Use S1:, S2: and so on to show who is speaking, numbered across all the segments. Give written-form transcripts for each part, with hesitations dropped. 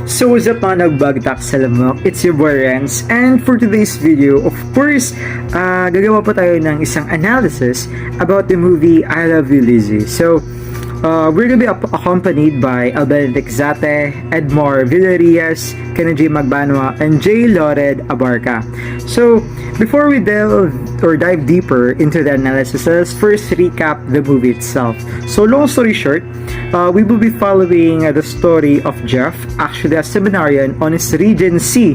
S1: So what's up mga nagbagtak sa lamok? It's your boy Renz, and for today's video, of course, gagawa po tayo ng isang analysis about the movie I Love You Lizzie. So, we're gonna be accompanied by Albenedict Zate, Edmore Villarias, Kennedy Magbanwa, and J. Lored Abarca. So, before we dive deeper into the analysis, let's first recap the movie itself. So, long story short, we will be following the story of Jeff, actually a seminarian on his Regency,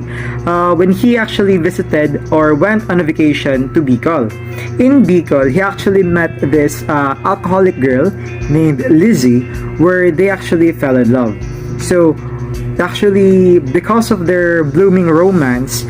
S1: when he actually visited or went on a vacation to Bicol. In Bicol, he actually met this alcoholic girl named Lizzie, where they actually fell in love. So, actually, because of their blooming romance,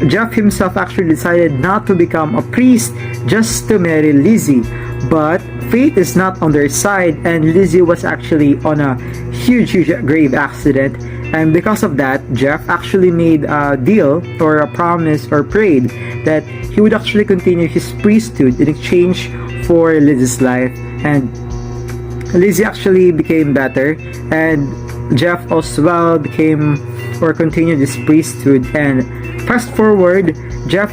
S1: Jeff himself actually decided not to become a priest just to marry Lizzie. But fate is not on their side, and Lizzie was actually on a huge grave accident. And because of that, Jeff actually made a deal or a promise or prayed that he would actually continue his priesthood in exchange for Lizzie's life. And Lizzie actually became better, and Jeff as well became or continued his priesthood. And fast forward, Jeff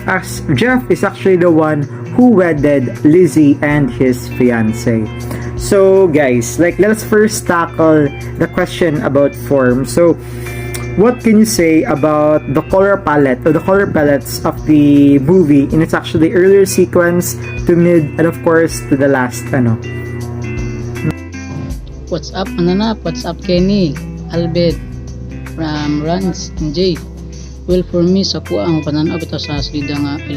S1: is actually the one who wedded Lizzie and his fiance. So guys, let's first tackle the question about form. So what can you say about the color palette or the color palettes of the movie in its actually earlier sequence to mid and of course to the last
S2: What's up Ananap? What's up Kenny? Albert from Rans and Jay. Well, for me, sa kuha ang pananaw ito sa slida nga I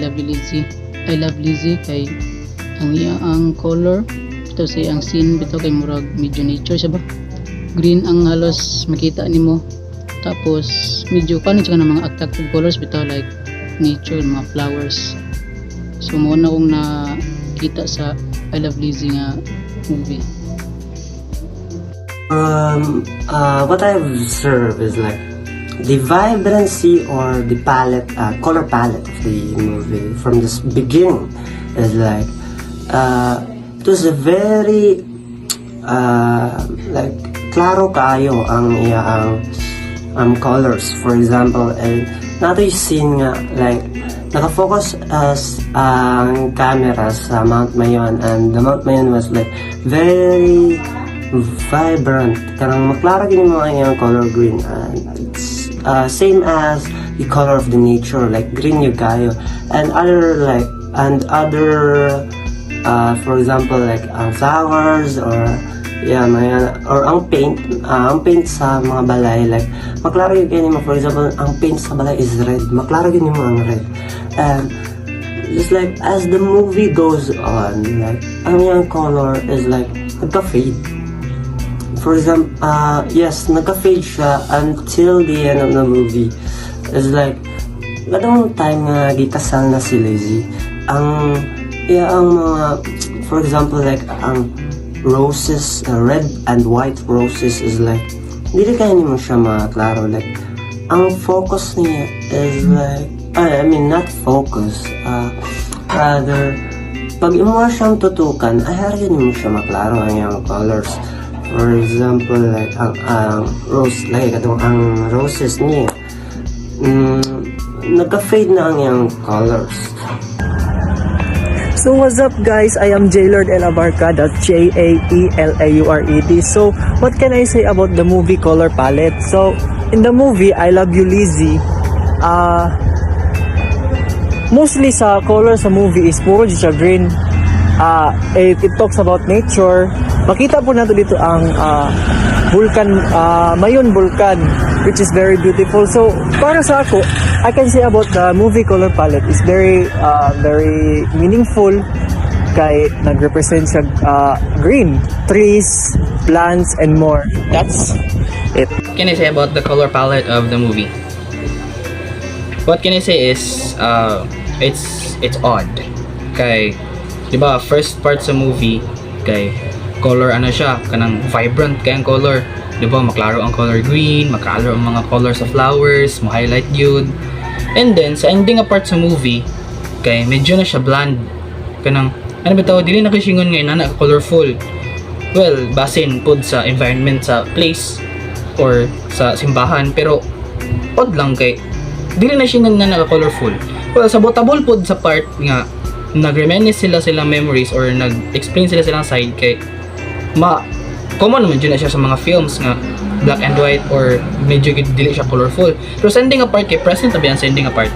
S2: love Lizzie kay ang color ito say ang scene bitaw kay murag medyo nature siya ba, green ang halos makita nimo, tapos medyo kano siya ng mga attractive colors bitaw like nature, mga flowers. So mo na kong nakita sa I Love Lizzie nga movie.
S3: What I observed is like the vibrancy or the color palette of the movie from the beginning is like it was a very like klaro kayo ang colors. For example, nato yung scene nga like nakafocus as ang camera sa Mount Mayon, and the Mount Mayon was like very vibrant, karang maklara gini mo ang color green, and it's same as the color of the nature, like green yung kayo, and other for example like ang flowers or or ang paint sa mga balay, like maklaro yung kayo mo. For example, ang paint sa balay is red, maklaro gini mo ang red, and just like as the movie goes on, like ang yung color is like nagka-fade. For example, yes, nagka-fade siya until the end of the movie. It's like, gadong time nga gitasal na si Lizzie. Ang mga, for example, like, ang roses, red and white roses is like, hindi kaya mo siya maklaro. Like, ang focus niya is like, I mean, not focus, rather, pag imo siyang tutukan, ay haryan mo siya maklaro ang yung colors. For example, like ang rose, like ang roses niya, nagka-fade na ang yung colors.
S4: So what's up guys, I am J. Lored Abarca, that's Jaelaeured. So what can I say about the movie color palette? So in the movie I Love You Lizzie, mostly sa color sa movie is puro siya green. It talks about nature. Makita po nato dito ang vulkan, Mayon Vulcan, which is very beautiful. So para sa ako, I can say about the movie color palette is very meaningful kay nag-represent sa green, trees, plants, and more. That's it.
S5: What can I say about the color palette of the movie? What can I say is it's odd. Kay, diba, first part sa movie kay color siya, kanang vibrant kay ang color, diba, maklaro ang color green, maklaro ang mga colors of flowers, mo highlight yun. And then sa ending part sa movie kay medyo na siya bland, kanang bitaw dili na kasingon ngayon na colorful. Well, basin pud sa environment sa place, or sa simbahan, pero odd lang kay dili na siya na naka-colorful. Well, sabotable pod sa part nga nag-reminisce silang memories or nag-explain silang side kay common naman dyan na siya sa mga films nga black and white or medyo dili siya colorful. Pero sending apart kay present tabi ang sending apart.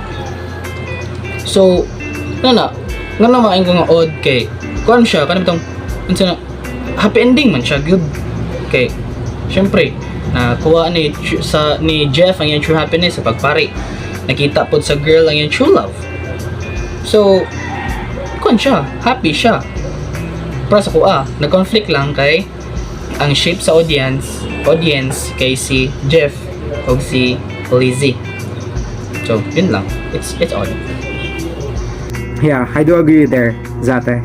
S5: So nga maing ko nga odd kay kuan siya kanang unsa na happy ending man siya good kay syempre nakuha ni Jeff ang yung true happiness sa pagpari, nakita pod sa girl ang yung true love. So kuan siya, happy siya. Para sa kuha nag-conflict lang kay ang shape sa audience kay si Jeff o si Lizzie. So yun lang, it's odd.
S1: Yeah, I do agree there, Zate.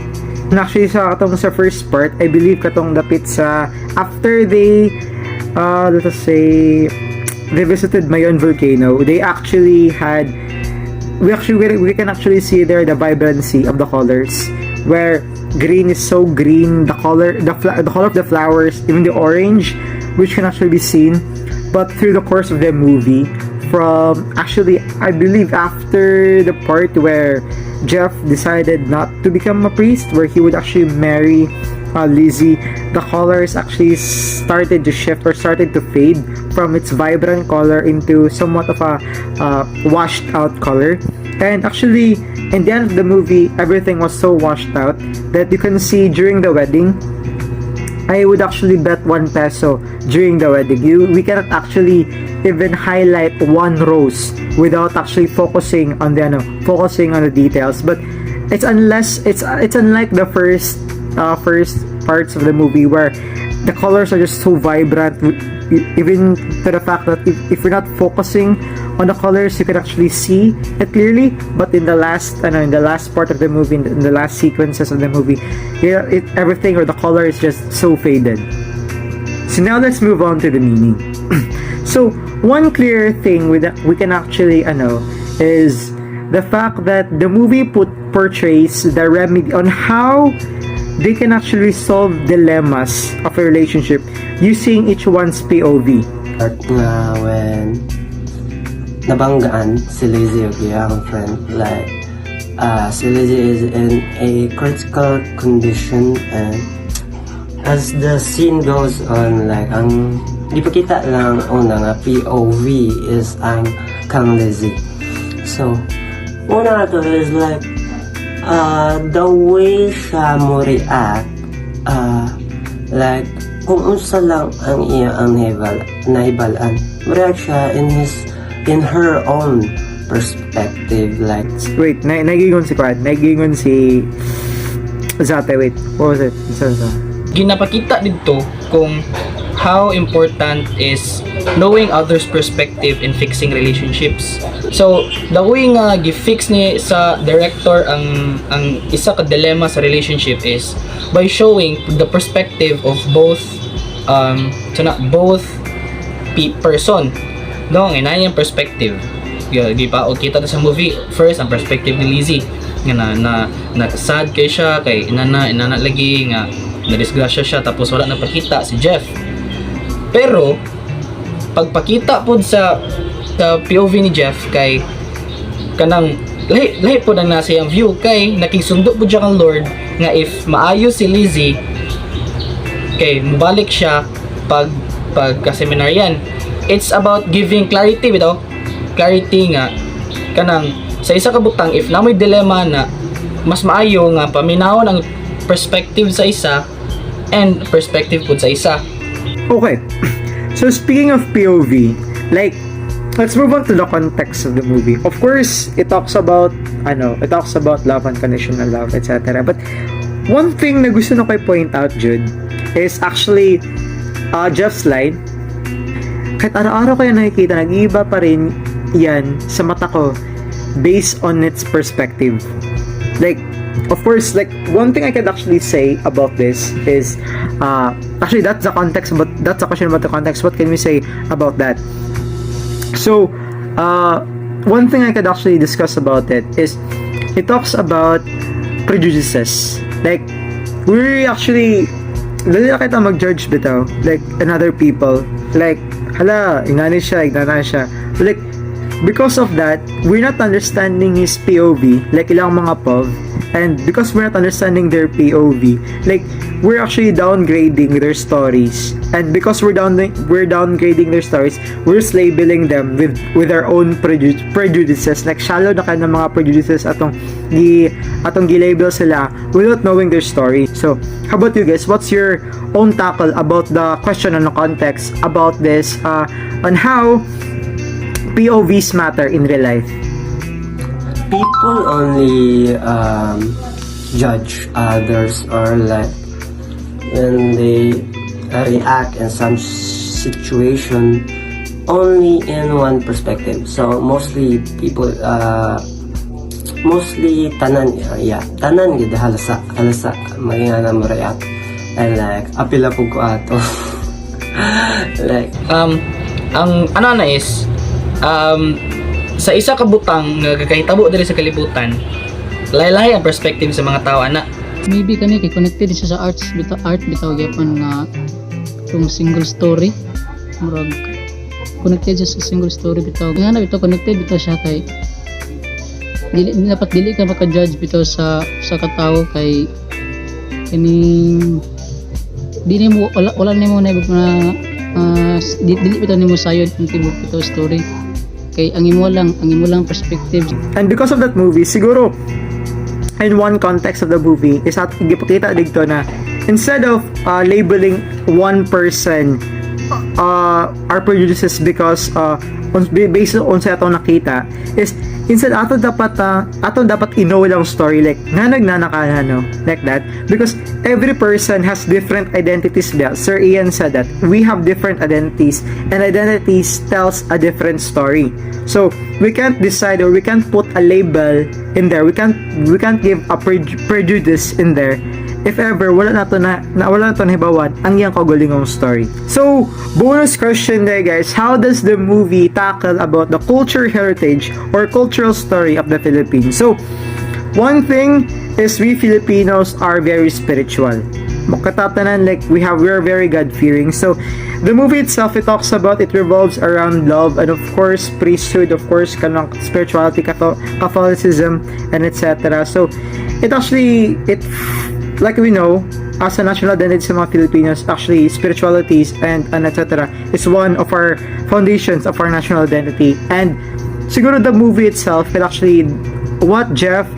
S1: And actually, sa first part, I believe katong dapit sa after they, let us say, they visited Mayon volcano, they actually had, we can actually see there the vibrancy of the colors, where green is so green, the color of the flowers, even the orange, which can actually be seen. But through the course of the movie, from actually, I believe after the part where Jeff decided not to become a priest, where he would actually marry Lizzie, the colors actually started to shift or started to fade from its vibrant color into somewhat of a washed out color. And actually, in the end of the movie, everything was so washed out that you can see during the wedding, I would actually bet 1 peso during the wedding. We cannot actually even highlight one rose without actually focusing on the details. But it's unlike the first parts of the movie where the colors are just so vibrant, even to the fact that if you're not focusing on the colors, you can actually see it clearly. But in the last part of the movie, in the last sequences of the movie, everything or the color is just so faded. So now let's move on to the meaning. So one clear thing we can actually is the fact that the movie portrays the remedy on how they can actually solve dilemmas of a relationship using each one's POV.
S3: Part nga when nabanggaan si Lizzie o ang friend, like si Lizzie is in a critical condition, and as the scene goes on, like ang ipakita lang una nga POV is ang kang Lizzie. So una to is like the way siya mo react, like kung unsa lang ang iya ang nahibalan, react siya in her own perspective. Like
S1: wait, nagigon si Zate, wait, what was it?
S5: Ginapakita dito kung how important is knowing others' perspective in fixing relationships. So, the way nga gi-fix ni sa director ang isa ka dilemma sa relationship is by showing the perspective of both person. No, ang inayang perspective. Kita sa movie, first ang perspective ni Lizzie nga na sad kay siya kay inana lagi nga na-disgrasya siya tapos wala napakita si Jeff. Pero pagpakita pod sa POV ni Jeff kay kanang lahi pod ang nasa yung view kay nakigsundo pod siya kang Lord nga if maayo si Lizzie kay mubalik siya pag ka-seminaryan. It's about giving clarity bitaw. Clarity nga kanang sa isa ka butang if namoy dilemma na mas maayo nga paminawon ang perspective sa isa and perspective pod sa isa.
S1: Okay. So speaking of POV, like let's move on to the context of the movie. Of course, it talks about love, unconditional love, etc. But one thing na gusto na ko point out, Jude, is actually Jeff's line. Kahit araw-araw kayo nakikita, nag-iiba pa rin yan sa mata ko based on its perspective. Like, of course, like one thing I can actually say about this is actually that's the context, but that's a question about the context. What can we say about that? So one thing I could actually discuss about it is it talks about prejudices. Like we actually dali na kita mag-judge bitaw like another people, like hala, inani siya. Like, because of that, we're not understanding his POV, like ilang mga POV, and because we're not understanding their POV, like, we're actually downgrading their stories, and because we're downgrading their stories, we're just labeling them with our own prejudices, like shallow na kind ng mga prejudices atong gilabel sila without knowing their story. So, how about you guys? What's your own tackle about the question and the context about this, on how POVs matter in real life?
S3: People only judge others, or like when they react in some situation only in one perspective. So mostly people mostly tanan gid halasa maging ana mo react, and like apila pug ko ato. Like
S5: ang ano na is sa isa ka butang nga gakahitabo diri sa kalibutan, lahi-lahi ang perspective sa mga tao ana.
S2: Maybe kani kay connected siya sa art bitaw gyapon nga yung single story, murag connected siya sa single story bitaw nga na bitaw, connected bitaw siya kay dili ka maka-judge bitaw sa katao kay kining dili mo wala nimo na dili bitaw nimo sayod ang tibok bitaw story kay ang imo lang perspective.
S1: And because of that movie, siguro in one context of the movie is at gipakita dito na instead of labeling one person our prejudices because based on sa atong nakita, is instead ato dapat i-know lang story, like nga nagnanaka no, like that, because every person has different identities. Sir Ian said that we have different identities, and identities tells a different story. So we can't decide, or we can't put a label in there, we can't give a prejudice in there if ever wala na to nahibawan ang iyang kaugalingong story. So, bonus question there guys, how does the movie tackle about the culture heritage or cultural story of the Philippines? So, one thing is we Filipinos are very spiritual. Makatatanan, like we're very God-fearing. So, the movie itself, it revolves around love, and of course priesthood, of course kanang spirituality, Catholicism, and etc. So, like we know, as a national identity sa mga Filipinos, actually spiritualities and etc. is one of our foundations of our national identity. And siguro the movie itself, it actually what Jeff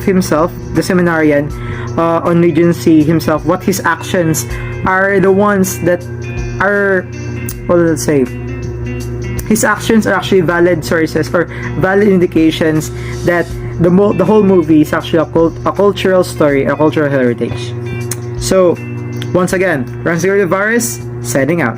S1: himself, the seminarian on Regency himself, what his actions are the ones that are, well, let's say his actions are actually valid sources or valid indications that the whole movie is actually a cultural story, a cultural heritage. So, once again, Ron Sigurd Vares, signing out.